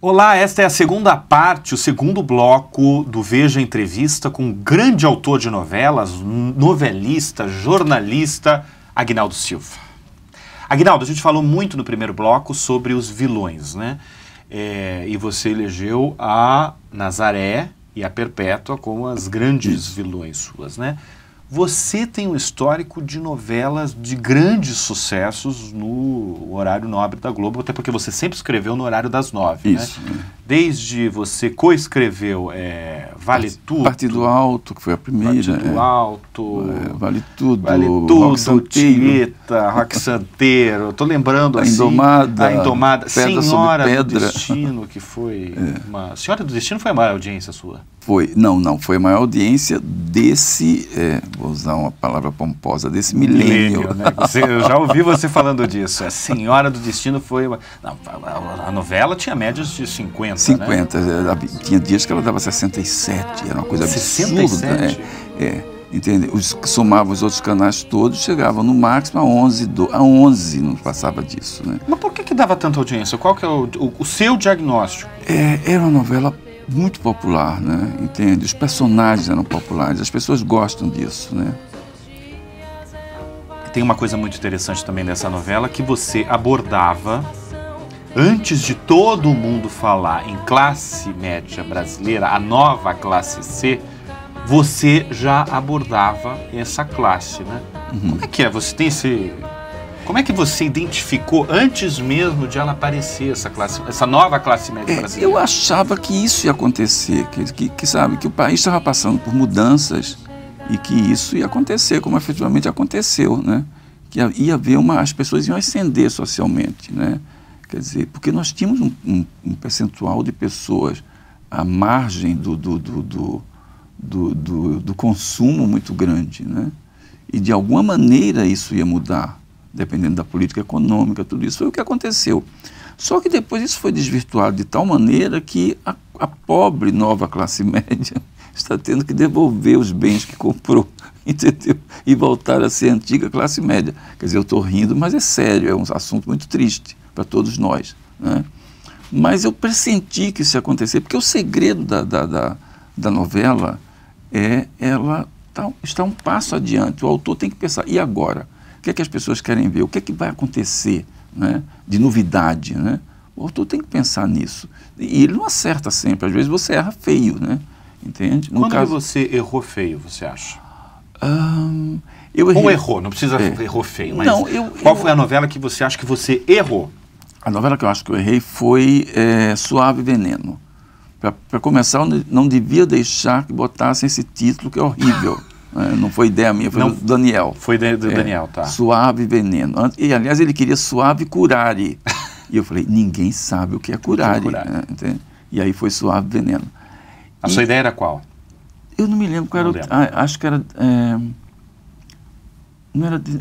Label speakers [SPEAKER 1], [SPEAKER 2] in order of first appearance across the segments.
[SPEAKER 1] Olá, esta é a segunda parte, o segundo bloco do Veja Entrevista com um grande autor de novelas, novelista, jornalista, Aguinaldo Silva. Aguinaldo, a gente falou muito no primeiro bloco sobre os vilões, né? E você elegeu a Nazaré e a Perpétua como as grandes vilões suas, né? Você tem um histórico de novelas de grandes sucessos no horário nobre da Globo, até porque você sempre escreveu no horário das 9,
[SPEAKER 2] Isso,
[SPEAKER 1] né? Desde você coescreveu Vale Tudo...
[SPEAKER 2] Partido Alto, que foi a primeira.
[SPEAKER 1] Partido Alto...
[SPEAKER 2] Vale Tudo,
[SPEAKER 1] Vale Tudo, Tieta, Roque Santeiro, tô lembrando assim...
[SPEAKER 2] A
[SPEAKER 1] Indomada,
[SPEAKER 2] Pedra
[SPEAKER 1] Senhora
[SPEAKER 2] sobre
[SPEAKER 1] do
[SPEAKER 2] Pedra.
[SPEAKER 1] Destino, que foi uma... Senhora do Destino foi a maior audiência sua?
[SPEAKER 2] Foi, não, foi a maior audiência desse, vou usar uma palavra pomposa, desse milênio.
[SPEAKER 1] Né? Eu já ouvi você falando disso. A Senhora do Destino foi... Não, a novela tinha médias de 50,
[SPEAKER 2] 50,
[SPEAKER 1] né?
[SPEAKER 2] Tinha dias que ela dava 67, era uma coisa
[SPEAKER 1] 67?
[SPEAKER 2] absurda. Entende? Somavam os outros canais todos, chegavam no máximo a 11, não passava disso. Né?
[SPEAKER 1] Mas por que dava tanta audiência? Qual que é o seu diagnóstico?
[SPEAKER 2] Era uma novela muito popular, né? Entende? Os personagens eram populares, as pessoas gostam disso, né?
[SPEAKER 1] Tem uma coisa muito interessante também dessa novela, que você abordava, antes de todo mundo falar em classe média brasileira, a nova classe C, você já abordava essa classe, né? Como é que é? Você tem esse... Como é que você identificou, antes mesmo de ela aparecer, essa nova classe média brasileira?
[SPEAKER 2] Eu achava que isso ia acontecer, sabe, que o país estava passando por mudanças e que isso ia acontecer, como efetivamente aconteceu, né? Que ia haver as pessoas iam ascender socialmente, né? Quer dizer, porque nós tínhamos um percentual de pessoas à margem do consumo muito grande, né? E de alguma maneira isso ia mudar, dependendo da política econômica, tudo isso foi o que aconteceu. Só que depois isso foi desvirtuado de tal maneira que a pobre nova classe média está tendo que devolver os bens que comprou, entendeu? E voltar a ser a antiga classe média. Quer dizer, eu estou rindo, mas é sério, é um assunto muito triste para todos nós, né? Mas eu pressenti que isso ia acontecer, porque o segredo da novela ela está um passo adiante. O autor tem que pensar, e agora? O que é que as pessoas querem ver? O que é que vai acontecer, né, de novidade, né? O autor tem que pensar nisso. E ele não acerta sempre. Às vezes você erra feio, né? Entende?
[SPEAKER 1] Quando você errou feio, você acha?
[SPEAKER 2] Eu errei.
[SPEAKER 1] Ou errou, não precisa errou feio, mas
[SPEAKER 2] não,
[SPEAKER 1] qual foi a novela que você acha que você errou?
[SPEAKER 2] A novela que eu acho que eu errei foi Suave Veneno. Para começar, eu não devia deixar que botassem esse título, que é horrível. Não foi ideia minha, foi do Daniel.
[SPEAKER 1] Foi do Daniel, tá.
[SPEAKER 2] Suave Veneno. E, aliás, ele queria Suave Curare. E eu falei, ninguém sabe o que é curare. Né? E aí foi Suave Veneno.
[SPEAKER 1] A sua ideia era qual?
[SPEAKER 2] Eu não me lembro qual era. Acho que era...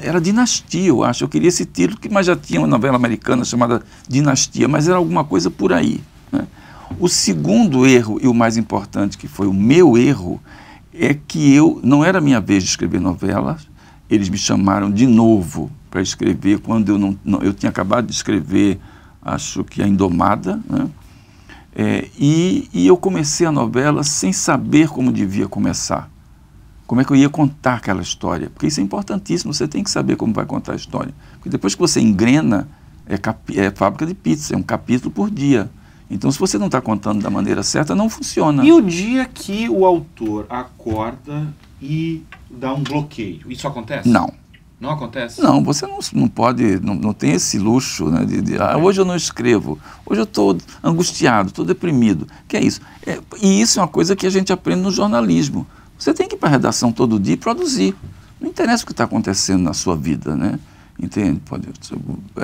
[SPEAKER 2] era Dinastia, eu acho. Eu queria esse título, mas já tinha uma novela americana chamada Dinastia, mas era alguma coisa por aí. Né? O segundo erro, e o mais importante, que foi o meu erro, é que não era minha vez de escrever novelas. Eles me chamaram de novo para escrever quando eu tinha acabado de escrever, acho que a Indomada, né? E eu comecei a novela sem saber como devia começar, como é que eu ia contar aquela história, porque isso é importantíssimo, você tem que saber como vai contar a história, porque depois que você engrena, é fábrica de pizza, é um capítulo por dia. Então, se você não está contando da maneira certa, não funciona.
[SPEAKER 1] E o dia que o autor acorda e dá um bloqueio, isso acontece?
[SPEAKER 2] Não.
[SPEAKER 1] Não acontece?
[SPEAKER 2] Não, você não pode, não tem esse luxo, né, hoje eu não escrevo, hoje eu estou angustiado, estou deprimido. Que é isso? E isso é uma coisa que a gente aprende no jornalismo. Você tem que ir para a redação todo dia e produzir. Não interessa o que está acontecendo na sua vida, né? Entende?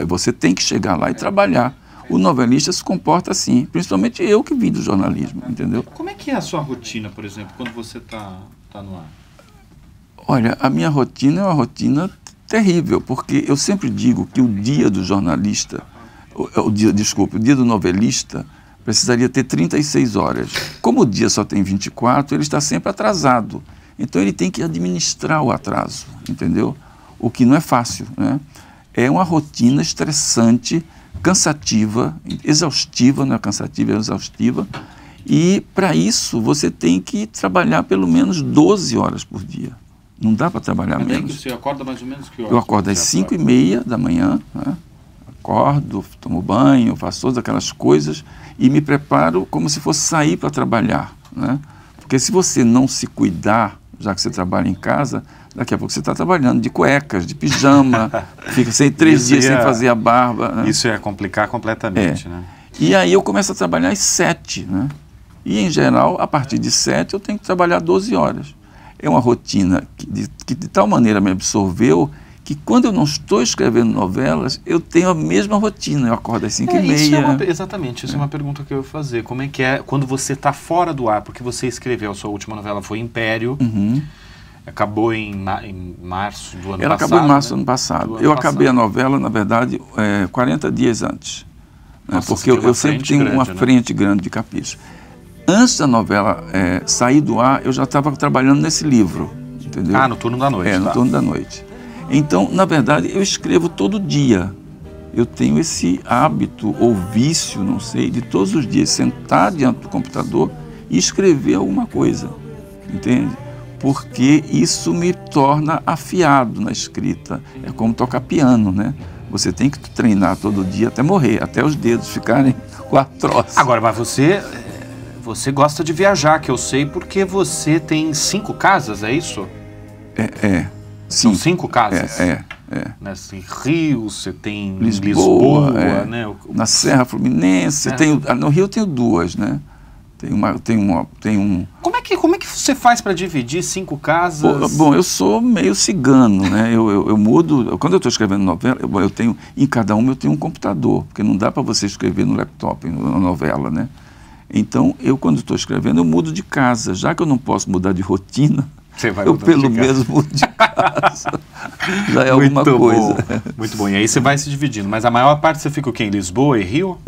[SPEAKER 2] Você tem que chegar lá e trabalhar. O novelista se comporta assim, principalmente eu que vim do jornalismo, entendeu?
[SPEAKER 1] Como é que é a sua rotina, por exemplo, quando você está no ar?
[SPEAKER 2] Olha, a minha rotina é uma rotina terrível, porque eu sempre digo que o dia do jornalista, o dia do novelista, precisaria ter 36 horas. Como o dia só tem 24, ele está sempre atrasado. Então ele tem que administrar o atraso, entendeu? O que não é fácil, né? É uma rotina estressante, cansativa, exaustiva, não é cansativa, é exaustiva, e para isso você tem que trabalhar pelo menos 12 horas por dia. Não dá para trabalhar menos.
[SPEAKER 1] Você acorda mais ou menos que horas?
[SPEAKER 2] Eu acordo às 5h30 da manhã, né? Acordo, tomo banho, faço todas aquelas coisas e me preparo como se fosse sair para trabalhar, né? Porque se você não se cuidar, já que você trabalha em casa, daqui a pouco você está trabalhando de cuecas, de pijama, fica 3 dias sem fazer a barba. Né?
[SPEAKER 1] Isso ia complicar completamente, né?
[SPEAKER 2] E aí eu começo a trabalhar às 7, né? E, em geral, a partir de 7 eu tenho que trabalhar 12 horas. É uma rotina que de tal maneira me absorveu que quando eu não estou escrevendo novelas, eu tenho a mesma rotina. Eu acordo às 5h30.
[SPEAKER 1] Exatamente, isso é uma pergunta que eu ia fazer. Como é que é quando você está fora do ar? Porque você escreveu, a sua última novela foi Império, acabou em março do ano passado.
[SPEAKER 2] Ela acabou em março do ano passado. Eu acabei a novela, na verdade, 40 dias antes.
[SPEAKER 1] Nossa,
[SPEAKER 2] porque eu sempre tenho uma frente grande de capítulos. Antes da novela sair do ar, eu já estava trabalhando nesse livro, entendeu?
[SPEAKER 1] Ah, no turno da noite.
[SPEAKER 2] No turno da noite. Então, na verdade, eu escrevo todo dia. Eu tenho esse hábito, ou vício, não sei, de todos os dias sentar diante do computador e escrever alguma coisa, entende? Porque isso me torna afiado na escrita. É como tocar piano, né? Você tem que treinar todo dia até morrer, até os dedos ficarem com artrose.
[SPEAKER 1] Agora, mas você gosta de viajar, que eu sei, porque você tem 5 casas, é isso?
[SPEAKER 2] Sim.
[SPEAKER 1] São 5 casas?
[SPEAKER 2] Né?
[SPEAKER 1] Em Rio, você tem
[SPEAKER 2] Lisboa,
[SPEAKER 1] né?
[SPEAKER 2] Na Serra Fluminense, no Rio eu tenho 2, né? Tem um...
[SPEAKER 1] Como é que você faz para dividir 5 casas?
[SPEAKER 2] Bom, eu sou meio cigano, né? Eu mudo... Quando eu estou escrevendo novela, eu tenho... Em cada uma eu tenho um computador, porque não dá para você escrever no laptop, na novela, né? Então, quando estou escrevendo, eu mudo de casa. Já que eu não posso mudar de rotina, eu pelo menos mudo de casa. Já é alguma coisa.
[SPEAKER 1] Muito bom. E aí você vai se dividindo. Mas a maior parte você fica o quê? Em Lisboa e Rio?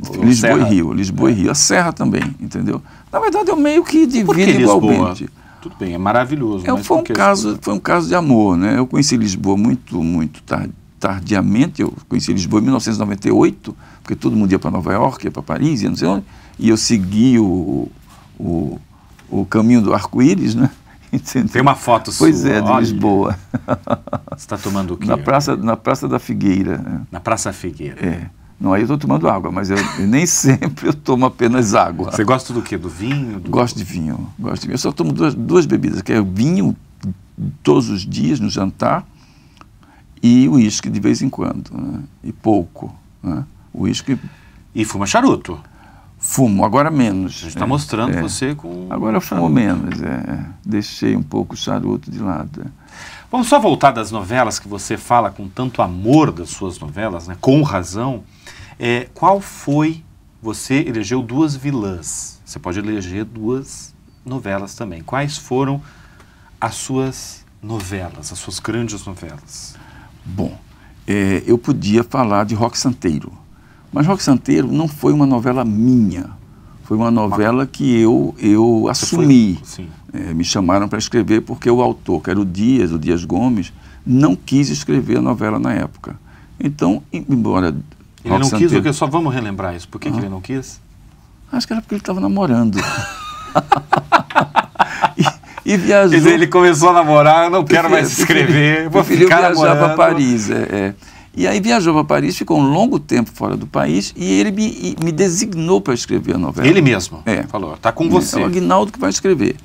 [SPEAKER 2] Lisboa e Rio. A Serra também, entendeu? Na verdade, eu meio que divido igualmente.
[SPEAKER 1] Tudo bem, é maravilhoso.
[SPEAKER 2] Foi um caso de amor, né? Eu conheci Lisboa muito tardiamente. Eu conheci Lisboa em 1998, porque todo mundo ia para Nova York, ia para Paris, ia não sei onde. E eu segui o caminho do arco-íris, né? Entendeu?
[SPEAKER 1] Tem uma foto sua.
[SPEAKER 2] Pois é, de Lisboa.
[SPEAKER 1] Você está tomando o quê?
[SPEAKER 2] Na Praça da Figueira.
[SPEAKER 1] Na Praça Figueira.
[SPEAKER 2] Não, aí eu estou tomando água, mas nem sempre eu tomo apenas água.
[SPEAKER 1] Você gosta do quê? Do vinho?
[SPEAKER 2] Gosto de vinho. Eu só tomo duas bebidas, que é o vinho todos os dias no jantar e o uísque de vez em quando, né? E pouco, né? O uísque...
[SPEAKER 1] E fuma charuto?
[SPEAKER 2] Fumo, agora menos.
[SPEAKER 1] A gente está mostrando você com...
[SPEAKER 2] Agora eu fumo menos, deixei um pouco o charuto de lado.
[SPEAKER 1] Vamos só voltar das novelas que você fala com tanto amor das suas novelas, né? Com razão. Qual foi... Você elegeu 2 vilãs. Você pode eleger 2 novelas também. Quais foram as suas novelas, as suas grandes novelas?
[SPEAKER 2] Bom, eu podia falar de Roque Santeiro. Mas Roque Santeiro não foi uma novela minha, foi uma novela que eu assumi. Me chamaram para escrever porque o autor, que era o Dias Gomes, não quis escrever a novela na época. Então, embora...
[SPEAKER 1] Ele não quis o quê? Só vamos relembrar isso. Por que ele não quis?
[SPEAKER 2] Acho que era porque ele estava namorando. E viajou...
[SPEAKER 1] Quer dizer, ele começou a namorar, eu não quero mais escrever, vou ficar namorando.
[SPEAKER 2] Viajar para Paris, E aí viajou para Paris, ficou um longo tempo fora do país e ele me designou para escrever a novela.
[SPEAKER 1] Ele mesmo? Falou, está com você.
[SPEAKER 2] É o Aguinaldo que vai escrever.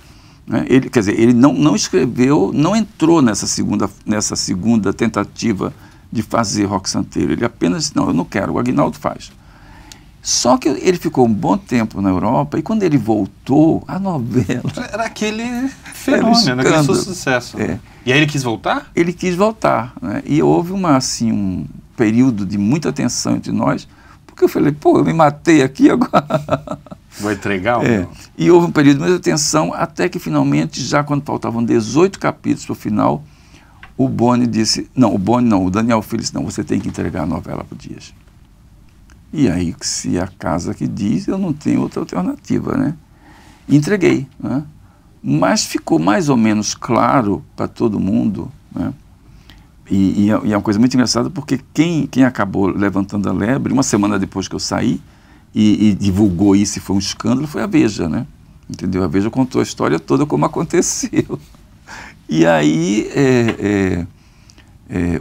[SPEAKER 2] Né? Quer dizer, ele não escreveu, não entrou nessa segunda tentativa de fazer Roque Santeiro. Ele apenas disse, não, eu não quero, o Aguinaldo faz. Só que ele ficou um bom tempo na Europa e quando ele voltou, a novela...
[SPEAKER 1] Era aquele fenômeno, aquele sucesso. E aí ele quis voltar?
[SPEAKER 2] Ele quis voltar, né? E houve um período de muita tensão entre nós, porque eu falei, eu me matei aqui agora.
[SPEAKER 1] Vou entregar?
[SPEAKER 2] E houve um período de muita tensão, até que finalmente, já quando faltavam 18 capítulos para o final, o Boni disse, o Daniel Filho disse, não, você tem que entregar a novela para o Dias. E aí, se a casa que diz, eu não tenho outra alternativa, né? E entreguei, né? Mas ficou mais ou menos claro para todo mundo, né? E é uma coisa muito engraçada, porque quem acabou levantando a lebre, uma semana depois que eu saí, e divulgou isso e foi um escândalo, foi a Veja, né? Entendeu? A Veja contou a história toda como aconteceu. E aí,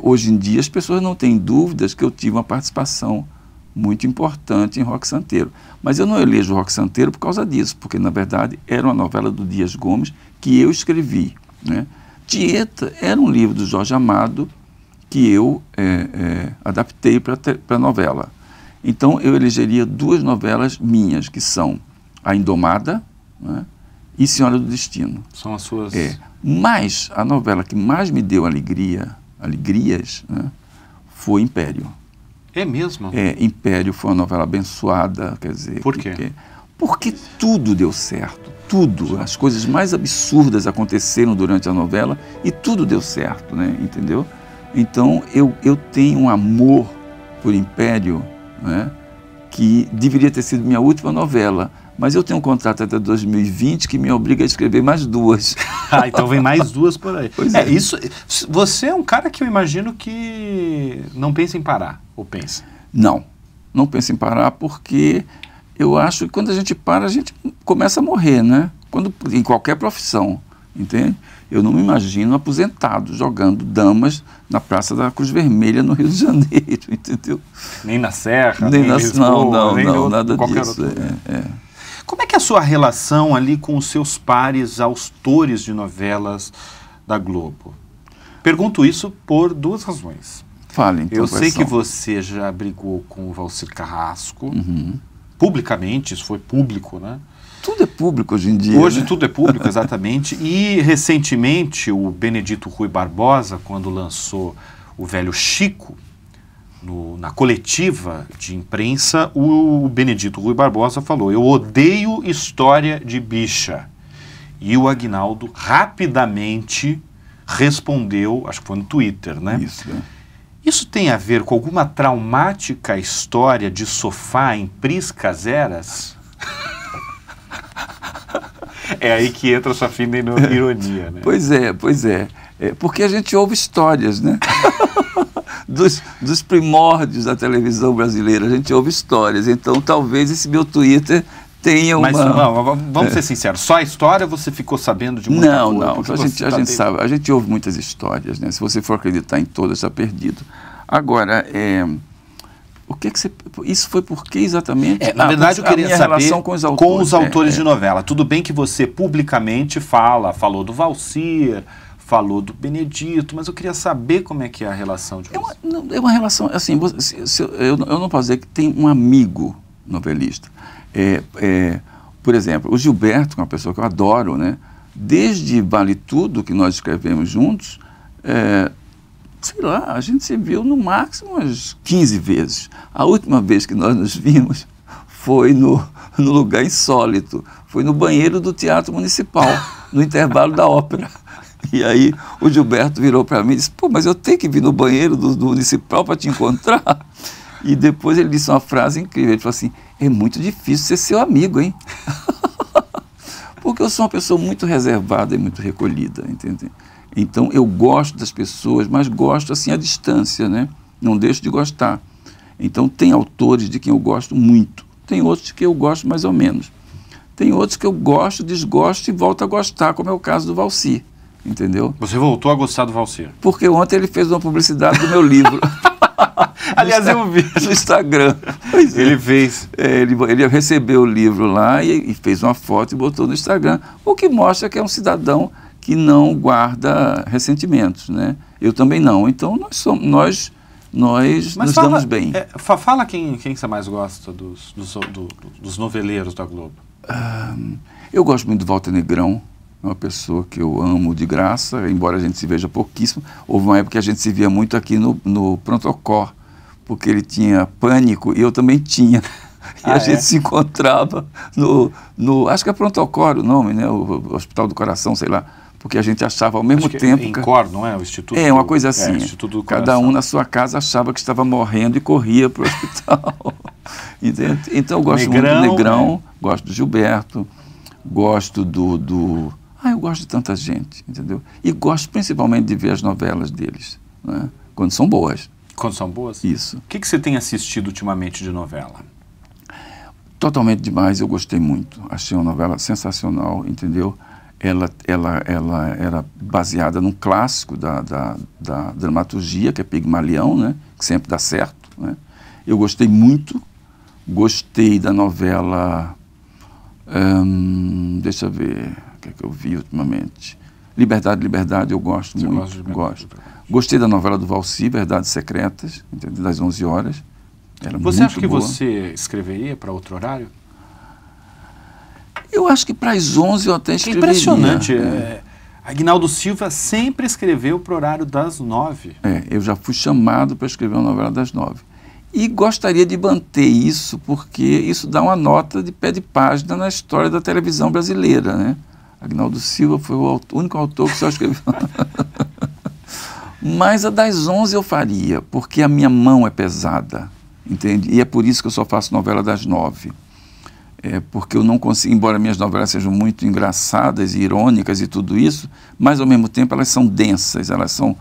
[SPEAKER 2] hoje em dia, as pessoas não têm dúvidas que eu tive uma participação muito importante em Roque Santeiro. Mas eu não elejo Roque Santeiro por causa disso, porque, na verdade, era uma novela do Dias Gomes que eu escrevi, né? Tieta era um livro do Jorge Amado que eu adaptei para a novela. Então, eu elegeria duas novelas minhas, que são A Indomada, né, e Senhora do Destino.
[SPEAKER 1] São as suas...
[SPEAKER 2] Mas a novela que mais me deu alegrias, né, foi Império.
[SPEAKER 1] É mesmo?
[SPEAKER 2] Império foi uma novela abençoada, quer dizer...
[SPEAKER 1] Por quê?
[SPEAKER 2] Porque tudo deu certo, tudo. As coisas mais absurdas aconteceram durante a novela e tudo deu certo, né, entendeu? Então, eu tenho um amor por Império, né, que deveria ter sido minha última novela, mas eu tenho um contrato até 2020 que me obriga a escrever mais duas.
[SPEAKER 1] Então vem mais duas por aí.
[SPEAKER 2] Pois é.
[SPEAKER 1] Isso, você é um cara que eu imagino que não pensa em parar, ou pensa?
[SPEAKER 2] Não penso em parar, porque eu acho que quando a gente para, a gente começa a morrer, né? Em qualquer profissão, entende? Eu não me imagino aposentado, jogando damas na Praça da Cruz Vermelha, no Rio de Janeiro, entendeu?
[SPEAKER 1] Nem na Serra,
[SPEAKER 2] nem
[SPEAKER 1] na
[SPEAKER 2] Lisboa, não, nada
[SPEAKER 1] qualquer
[SPEAKER 2] disso.
[SPEAKER 1] Como é que é a sua relação ali com os seus pares autores de novelas da Globo? Pergunto isso por duas razões.
[SPEAKER 2] Fale, então.
[SPEAKER 1] Eu sei que você já brigou com o Valcir Carrasco, publicamente, isso foi público, né?
[SPEAKER 2] Tudo é público hoje em dia.
[SPEAKER 1] Hoje,
[SPEAKER 2] né?
[SPEAKER 1] Tudo é público, exatamente. E, recentemente, o Benedito Rui Barbosa, quando lançou o Velho Chico, na coletiva de imprensa, o Benedito Rui Barbosa falou: eu odeio história de bicha. E o Aguinaldo rapidamente respondeu, acho que foi no Twitter, né?
[SPEAKER 2] Isso, né?
[SPEAKER 1] Isso tem a ver com alguma traumática história de sofá em Priscas Eras? É aí que entra a sua fina ironia, né?
[SPEAKER 2] Pois é. Porque a gente ouve histórias, né? dos primórdios da televisão brasileira, a gente ouve histórias. Então, talvez esse meu Twitter tenha uma...
[SPEAKER 1] Mas, não, vamos ser sinceros, só a história você ficou sabendo de muita coisa?
[SPEAKER 2] Não, a gente sabe, a gente ouve muitas histórias, né? Se você for acreditar em todas, está perdido. Agora, o que você... Isso foi por que exatamente?
[SPEAKER 1] Na verdade, eu queria saber
[SPEAKER 2] relação com os autores
[SPEAKER 1] de novela. Tudo bem que você publicamente falou do Valcir, falou do Benedito, mas eu queria saber como é que é a relação de vocês.
[SPEAKER 2] É uma relação, assim, eu não posso dizer que tem um amigo novelista. Por exemplo, o Gilberto, que é uma pessoa que eu adoro, né? Desde Vale Tudo, que nós escrevemos juntos, sei lá, a gente se viu no máximo umas 15 vezes. A última vez que nós nos vimos foi no lugar insólito, foi no banheiro do Teatro Municipal, no intervalo da ópera. E aí o Gilberto virou para mim e disse: pô, mas eu tenho que vir no banheiro do Municipal para te encontrar? E depois ele disse uma frase incrível, ele falou assim: é muito difícil ser seu amigo, hein? Porque eu sou uma pessoa muito reservada e muito recolhida, entende? Então eu gosto das pessoas, mas gosto assim à distância, né? Não deixo de gostar. Então tem autores de quem eu gosto muito, tem outros que eu gosto mais ou menos. Tem outros que eu gosto, desgosto e volto a gostar, como é o caso do Valcir, entendeu?
[SPEAKER 1] Você voltou a gostar do Valcir?
[SPEAKER 2] Porque ontem ele fez uma publicidade do meu livro.
[SPEAKER 1] Aliás, eu vi.
[SPEAKER 2] No Instagram.
[SPEAKER 1] Ele fez.
[SPEAKER 2] Ele recebeu o livro lá e fez uma foto e botou no Instagram, o que mostra que é um cidadão que não guarda ressentimentos, né? Eu também não. Então nós nos damos bem.
[SPEAKER 1] Fala quem você mais gosta dos noveleiros da Globo.
[SPEAKER 2] Eu gosto muito do Walter Negrão, uma pessoa que eu amo de graça, embora a gente se veja pouquíssimo. Houve uma época que a gente se via muito aqui no Prontocor, porque ele tinha pânico e eu também tinha. E a gente se encontrava acho que é Prontocor o nome, né? O Hospital do Coração, sei lá. Porque a gente achava ao mesmo tempo...
[SPEAKER 1] Em Cor, não é? O Instituto...
[SPEAKER 2] uma coisa assim.
[SPEAKER 1] Instituto do
[SPEAKER 2] Cada um na sua casa achava que estava morrendo e corria para o hospital. Então eu gosto muito do Negrão, gosto do Gilberto, gosto eu gosto de tanta gente, entendeu? E gosto principalmente de ver as novelas deles. né? Quando são boas.
[SPEAKER 1] Quando são boas?
[SPEAKER 2] Isso.
[SPEAKER 1] O que você tem assistido ultimamente de novela?
[SPEAKER 2] Totalmente demais, eu gostei muito. Achei uma novela sensacional, entendeu? Ela era baseada num clássico da dramaturgia, que é Pigmalião, né? Que sempre dá certo, né? Eu gostei muito. Gostei da novela... deixa eu ver o que é que eu vi ultimamente. Liberdade, Liberdade, eu gosto muito.
[SPEAKER 1] Gosta de Liberdade,
[SPEAKER 2] gosto. Gostei da novela do Valci, Verdades Secretas, entendeu? Das 11 horas. Era
[SPEAKER 1] Você
[SPEAKER 2] muito
[SPEAKER 1] acha que
[SPEAKER 2] boa.
[SPEAKER 1] você escreveria para outro horário?
[SPEAKER 2] Eu acho que para as 11 eu até
[SPEAKER 1] É
[SPEAKER 2] escreveria.
[SPEAKER 1] impressionante. Aguinaldo Silva sempre escreveu para o horário das 9.
[SPEAKER 2] Eu já fui chamado para escrever uma novela das 9. E gostaria de manter isso, porque isso dá uma nota de pé de página na história da televisão brasileira, né? Aguinaldo Silva foi o único autor que só escreveu. Mas a das 11 eu faria, porque a minha mão é pesada, entende? E é por isso que eu só faço novela das 9. Porque eu não consigo, embora minhas novelas sejam muito engraçadas e irônicas e tudo isso, mas ao mesmo tempo elas são densas, elas são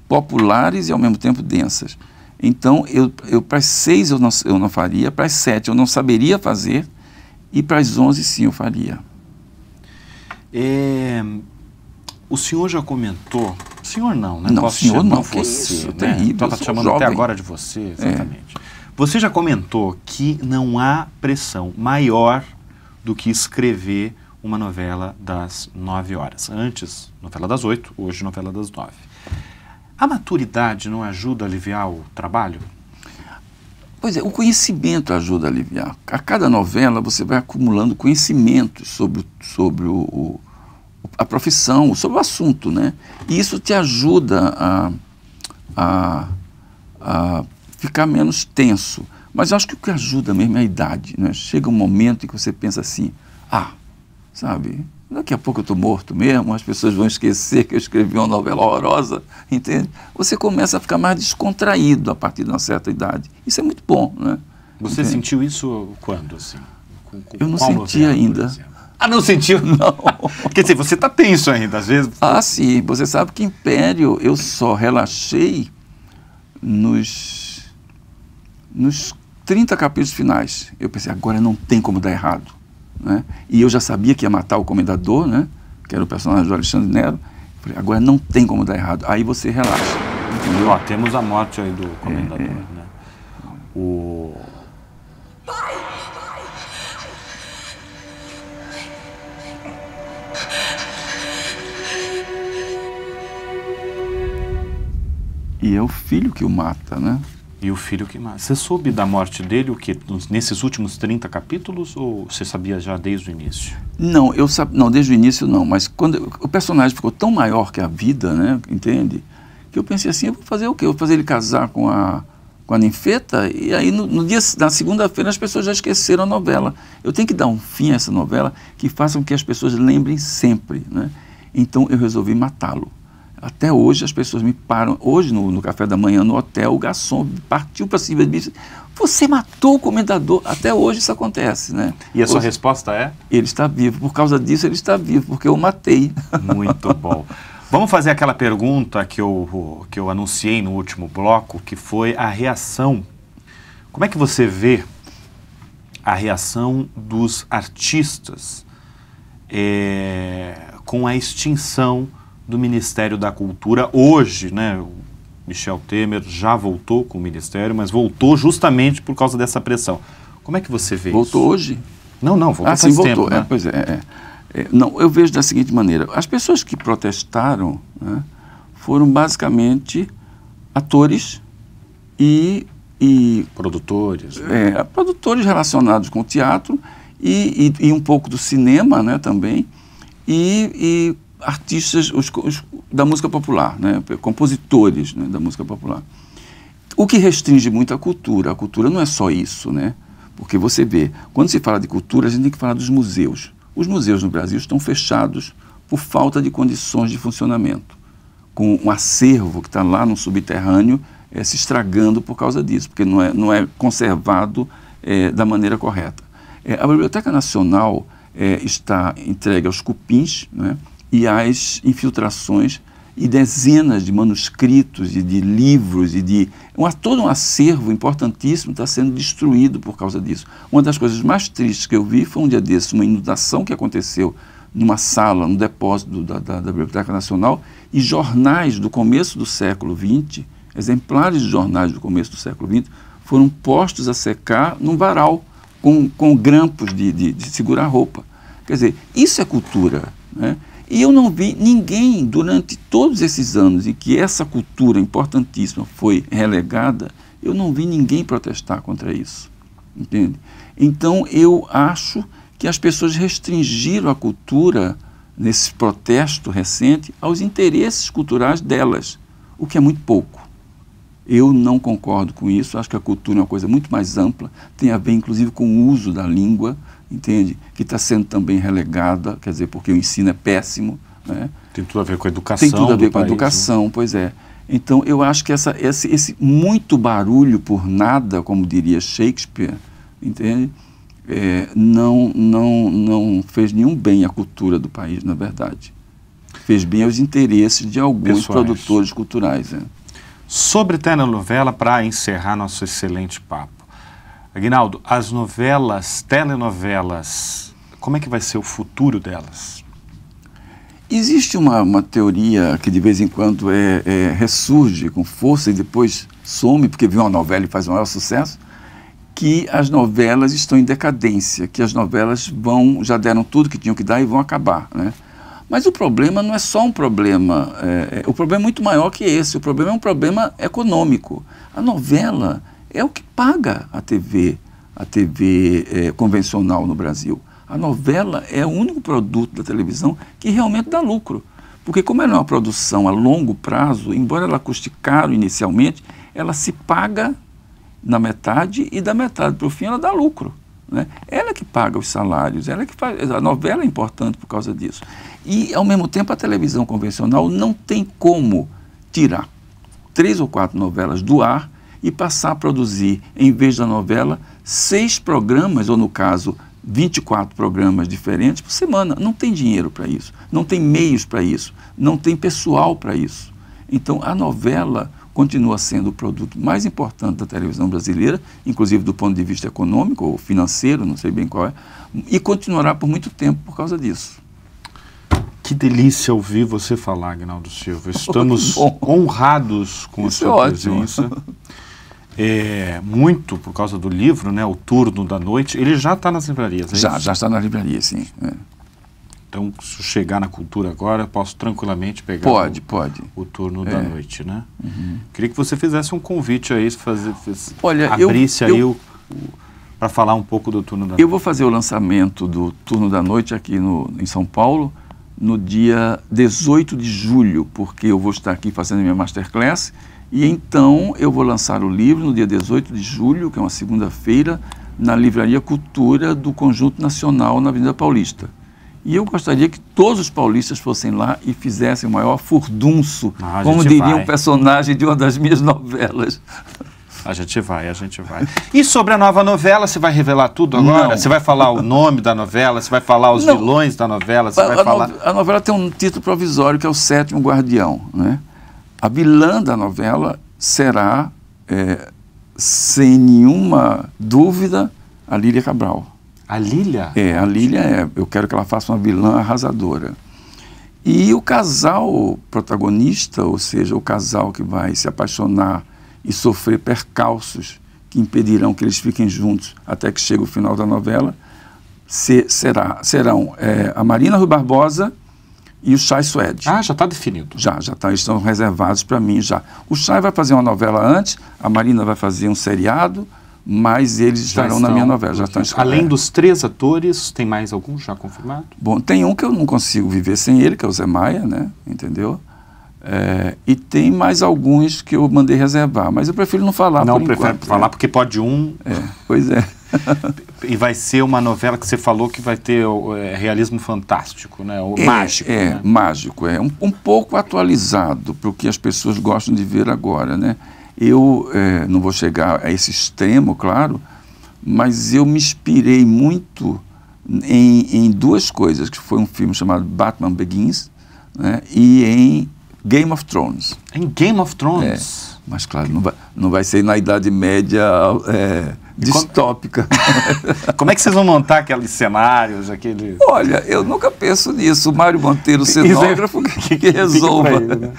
[SPEAKER 2] populares e ao mesmo tempo densas. Então, eu para as 6 eu não faria, para as 7 eu não saberia fazer, e para as 11 sim eu faria.
[SPEAKER 1] O senhor já comentou... O senhor não, né?
[SPEAKER 2] Não,
[SPEAKER 1] Posso
[SPEAKER 2] senhor
[SPEAKER 1] chamar
[SPEAKER 2] não,
[SPEAKER 1] você,
[SPEAKER 2] que isso,
[SPEAKER 1] né?
[SPEAKER 2] terrível,
[SPEAKER 1] Estou
[SPEAKER 2] eu sou
[SPEAKER 1] chamando até
[SPEAKER 2] jovem.
[SPEAKER 1] agora de você, exatamente. Você já comentou que não há pressão maior do que escrever uma novela das 9 horas. Antes, novela das 8, hoje novela das 9. A maturidade não ajuda a aliviar o trabalho?
[SPEAKER 2] Pois é, o conhecimento ajuda a aliviar. A cada novela você vai acumulando conhecimentos sobre a profissão, sobre o assunto, né? E isso te ajuda a ficar menos tenso. Mas eu acho que o que ajuda mesmo é a idade, né? Chega um momento em que você pensa assim, sabe, daqui a pouco eu estou morto mesmo, as pessoas vão esquecer que eu escrevi uma novela horrorosa, entende? Você começa a ficar mais descontraído a partir de uma certa idade. Isso é muito bom, né?
[SPEAKER 1] Você sentiu isso quando, assim?
[SPEAKER 2] Eu não senti ainda.
[SPEAKER 1] Não sentiu?
[SPEAKER 2] Não.
[SPEAKER 1] Quer dizer, você está tenso ainda, às vezes.
[SPEAKER 2] Sim. Você sabe que Império eu só relaxei nos 30 capítulos finais. Eu pensei, agora não tem como dar errado, né? E eu já sabia que ia matar o Comendador, né? Que era o personagem do Alexandre Nero. Falei, agora não tem como dar errado. Aí você relaxa, entendeu?
[SPEAKER 1] Temos a morte aí do Comendador, né?
[SPEAKER 2] E é o filho que o mata, né?
[SPEAKER 1] E o filho que mata. Você soube da morte dele, o quê? Nesses últimos 30 capítulos, ou você sabia já desde o início?
[SPEAKER 2] Não, não, desde o início não, mas quando o personagem ficou tão maior que a vida, né, entende? Que eu pensei assim, eu vou fazer o quê? Eu vou fazer ele casar com a ninfeta, e aí na segunda-feira as pessoas já esqueceram a novela. Eu tenho que dar um fim a essa novela que faça com que as pessoas lembrem sempre, né? Então eu resolvi matá-lo. Até hoje as pessoas me param. Hoje no café da manhã no hotel, o garçom partiu para cima de mim e disse, você matou o Comendador. Até hoje isso acontece, né?
[SPEAKER 1] E a sua resposta é?
[SPEAKER 2] Ele está vivo. Por causa disso ele está vivo, porque eu o matei.
[SPEAKER 1] Muito bom. Vamos fazer aquela pergunta que eu anunciei no último bloco, que foi a reação. Como é que você vê a reação dos artistas com a extinção do Ministério da Cultura? Hoje, né, o Michel Temer já voltou com o Ministério, mas voltou justamente por causa dessa pressão. Como é que você vê isso?
[SPEAKER 2] Voltou hoje?
[SPEAKER 1] Não, voltou faz
[SPEAKER 2] sim, voltou.
[SPEAKER 1] tempo, né?
[SPEAKER 2] Pois é. Não, eu vejo da seguinte maneira, as pessoas que protestaram, né, foram basicamente atores e
[SPEAKER 1] produtores. Né?
[SPEAKER 2] Produtores relacionados com o teatro e um pouco do cinema, né, também, e artistas da música popular, né, compositores, né, da música popular. O que restringe muito a cultura não é só isso, né, porque você vê, quando se fala de cultura, a gente tem que falar dos museus. Os museus no Brasil estão fechados por falta de condições de funcionamento, com um acervo que está lá no subterrâneo se estragando por causa disso, porque não é conservado da maneira correta. A Biblioteca Nacional está entregue aos cupins, né, e às infiltrações e dezenas de manuscritos e de livros e de todo um acervo importantíssimo está sendo destruído por causa disso. Uma das coisas mais tristes que eu vi foi um dia desses, uma inundação que aconteceu numa sala, no depósito da Biblioteca Nacional, e jornais do começo do século XX, exemplares de jornais do começo do século XX, foram postos a secar num varal, com grampos de segurar roupa. Quer dizer, isso é cultura, né? E eu não vi ninguém, durante todos esses anos em que essa cultura importantíssima foi relegada, eu não vi ninguém protestar contra isso, entende? Então, eu acho que as pessoas restringiram a cultura, nesse protesto recente, aos interesses culturais delas, o que é muito pouco. Eu não concordo com isso, acho que a cultura é uma coisa muito mais ampla, tem a ver inclusive com o uso da língua, entende? Que está sendo também relegada, quer dizer, porque o ensino é péssimo, né?
[SPEAKER 1] Tem tudo a ver com a educação.
[SPEAKER 2] Tem tudo a ver com a
[SPEAKER 1] país,
[SPEAKER 2] educação,
[SPEAKER 1] né?
[SPEAKER 2] Pois é. Então, eu acho que esse muito barulho por nada, como diria Shakespeare, entende? Não fez nenhum bem à cultura do país, na verdade. Fez bem aos interesses de alguns produtores culturais.
[SPEAKER 1] Sobre telenovela, para encerrar nosso excelente papo. Aguinaldo, as novelas, telenovelas, como é que vai ser o futuro delas?
[SPEAKER 2] Existe uma teoria que de vez em quando ressurge com força e depois some, porque viu uma novela e faz um maior sucesso, que as novelas estão em decadência, que as novelas já deram tudo que tinham que dar e vão acabar, né? Mas o problema não é só um problema, o problema é muito maior que esse, o problema é um problema econômico. A novela é o que paga a TV convencional no Brasil. A novela é o único produto da televisão que realmente dá lucro. Porque como ela é uma produção a longo prazo, embora ela custe caro inicialmente, ela se paga na metade e da metade para o fim ela dá lucro, né? Ela que paga os salários, ela que faz, a novela é importante por causa disso. E, ao mesmo tempo, a televisão convencional não tem como tirar 3 ou 4 novelas do ar e passar a produzir, em vez da novela, 6 programas, ou no caso, 24 programas diferentes por semana. Não tem dinheiro para isso, não tem meios para isso, não tem pessoal para isso. Então, a novela continua sendo o produto mais importante da televisão brasileira, inclusive do ponto de vista econômico ou financeiro, não sei bem qual é, e continuará por muito tempo por causa disso.
[SPEAKER 1] Que delícia ouvir você falar, Aguinaldo Silva. Estamos honrados com a sua presença. Muito por causa do livro, né, O Turno da Noite. Ele já está nas livrarias,
[SPEAKER 2] Já está na livraria, sim.
[SPEAKER 1] Então, se eu chegar na Cultura agora, eu posso tranquilamente pegar o Turno da Noite, né? Queria que você fizesse um convite aí, abrisse aí para falar um pouco do Turno da Noite.
[SPEAKER 2] Eu vou fazer o lançamento do Turno da Noite aqui em São Paulo, no dia 18 de julho, porque eu vou estar aqui fazendo minha masterclass, e então eu vou lançar o livro no dia 18 de julho, que é uma segunda-feira, na Livraria Cultura do Conjunto Nacional, na Avenida Paulista. E eu gostaria que todos os paulistas fossem lá e fizessem o maior furdunço, como diria um personagem de uma das minhas novelas.
[SPEAKER 1] A gente vai. E sobre a nova novela, você vai revelar tudo agora?
[SPEAKER 2] Não.
[SPEAKER 1] Você vai falar o nome da novela? Você vai falar os vilões da novela?
[SPEAKER 2] A novela tem um título provisório, que é o Sétimo Guardião, né? A vilã da novela será, sem nenhuma dúvida, a Lília Cabral.
[SPEAKER 1] A Lília?
[SPEAKER 2] A Lília eu quero que ela faça uma vilã arrasadora. E o casal protagonista, ou seja, o casal que vai se apaixonar e sofrer percalços que impedirão que eles fiquem juntos até que chegue o final da novela, serão a Marina Rui Barbosa e o Chay Suede.
[SPEAKER 1] Já está definido.
[SPEAKER 2] Já tá, eles estão reservados para mim já. O Chay vai fazer uma novela antes, a Marina vai fazer um seriado, mas eles estarão na minha novela, já estão escolhendo.
[SPEAKER 1] Além dos 3 atores, tem mais algum já confirmado?
[SPEAKER 2] Bom, tem um que eu não consigo viver sem ele, que é o Zé Maia, né? Entendeu? E tem mais alguns que eu mandei reservar, mas eu prefiro não falar por enquanto.
[SPEAKER 1] Não, prefere falar porque pode
[SPEAKER 2] Pois é.
[SPEAKER 1] E vai ser uma novela que você falou que vai ter realismo fantástico, né? Mágico. Né?
[SPEAKER 2] Mágico. Um pouco atualizado para o que as pessoas gostam de ver agora, né? Eu não vou chegar a esse extremo, claro, mas eu me inspirei muito em 2 coisas, que foi um filme chamado Batman Begins, né? E em Game of Thrones.
[SPEAKER 1] Em Game of Thrones?
[SPEAKER 2] Mas, claro, não vai ser na Idade Média distópica.
[SPEAKER 1] Como é que vocês vão montar aqueles cenários?
[SPEAKER 2] Olha, eu nunca penso nisso. O Mário Monteiro, cenógrafo, que resolva.
[SPEAKER 1] Ele, né?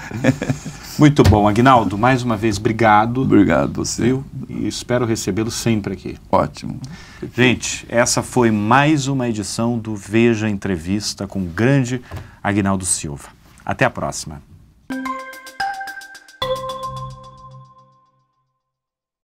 [SPEAKER 1] Muito bom, Aguinaldo. Mais uma vez, obrigado.
[SPEAKER 2] Obrigado você.
[SPEAKER 1] Viu? E espero recebê-lo sempre aqui.
[SPEAKER 2] Ótimo.
[SPEAKER 1] Gente, essa foi mais uma edição do Veja Entrevista com o grande Aguinaldo Silva. Até a próxima.